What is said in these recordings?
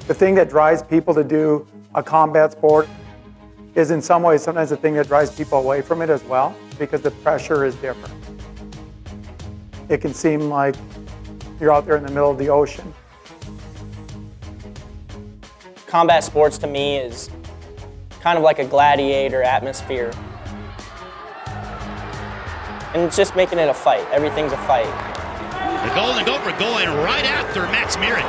The thing that drives people to do a combat sport is in some ways sometimes the thing that drives people away from it as well, because the pressure is different. It can seem like you're out there in the middle of the ocean. Combat sports to me is kind of like a gladiator atmosphere. And it's just making it a fight. Everything's a fight. The Golden Gopher going right after Max Mirren.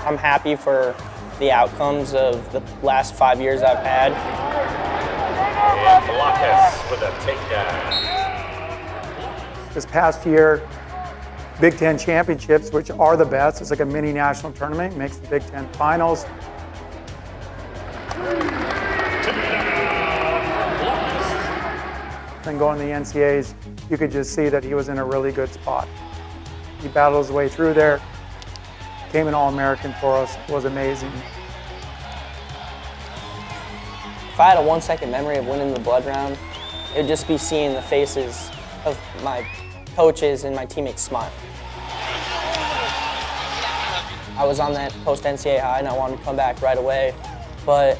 I'm happy for the outcomes of the last 5 years I've had. And Blockhus with a takedown. This past year, Big Ten championships, which are the best, it's like a mini national tournament, makes the Big Ten finals. Then going to the NCAAs, you could just see that he was in a really good spot. He battled his way through there, became an All-American for us, it was amazing. If I had a 1 second memory of winning the blood round, it would just be seeing the faces of my coaches and my teammates smile. I was on that post-NCAA high and I wanted to come back right away, but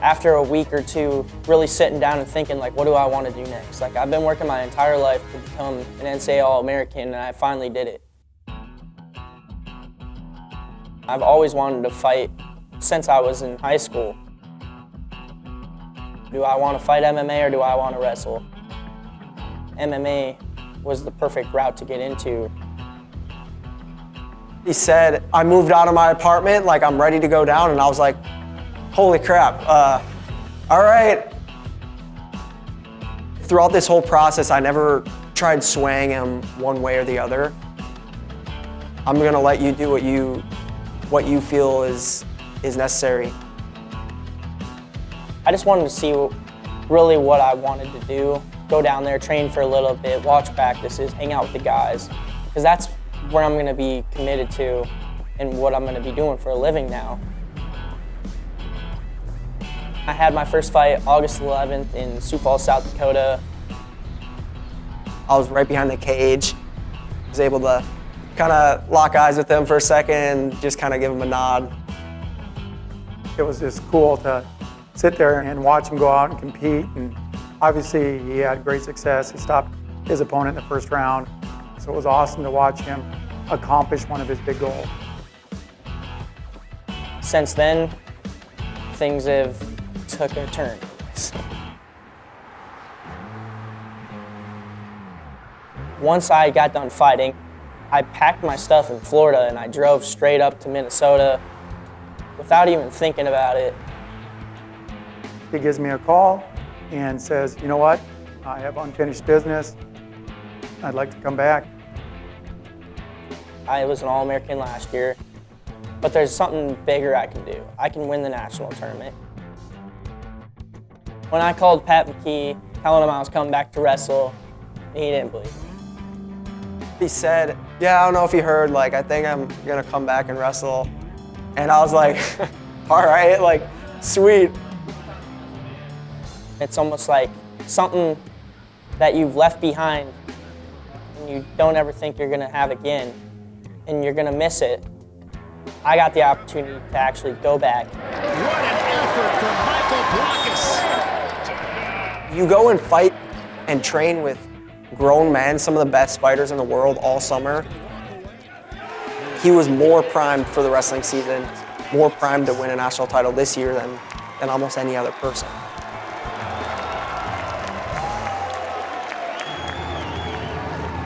after a week or two, really sitting down and thinking, like, what do I want to do next? Like, I've been working my entire life to become an NCAA All-American, and I finally did it. I've always wanted to fight since I was in high school. Do I want to fight MMA or do I want to wrestle? MMA was the perfect route to get into. He said, I moved out of my apartment, like I'm ready to go down, and I was like, holy crap, all right. Throughout this whole process, I never tried swaying him one way or the other. I'm gonna let you do what you feel is necessary. I just wanted to see really what I wanted to do. Go down there, train for a little bit, watch practices, hang out with the guys, because that's where I'm gonna be committed to and what I'm gonna be doing for a living now. I had my first fight August 11th in Sioux Falls, South Dakota. I was right behind the cage. I was able to kind of lock eyes with him for a second and just kind of give him a nod. It was just cool to sit there and watch him go out and compete. And obviously he had great success. He stopped his opponent in the first round. So it was awesome to watch him accomplish one of his big goals. Since then, things have took a turn. Once I got done fighting, I packed my stuff in Florida and I drove straight up to Minnesota without even thinking about it. He gives me a call and says, you know what, I have unfinished business. I'd like to come back. I was an All-American last year, but there's something bigger I can do. I can win the national tournament. When I called Pat McKee, telling him I was coming back to wrestle, he didn't believe me. He said, yeah, I don't know if you heard, like, I think I'm gonna come back and wrestle. And I was like, all right, like, sweet. It's almost like something that you've left behind and you don't ever think you're gonna have again, and you're gonna miss it. I got the opportunity to actually go back. What an effort from Michael Blockhus. You go and fight and train with grown men, some of the best fighters in the world all summer. He was more primed for the wrestling season, more primed to win a national title this year than almost any other person.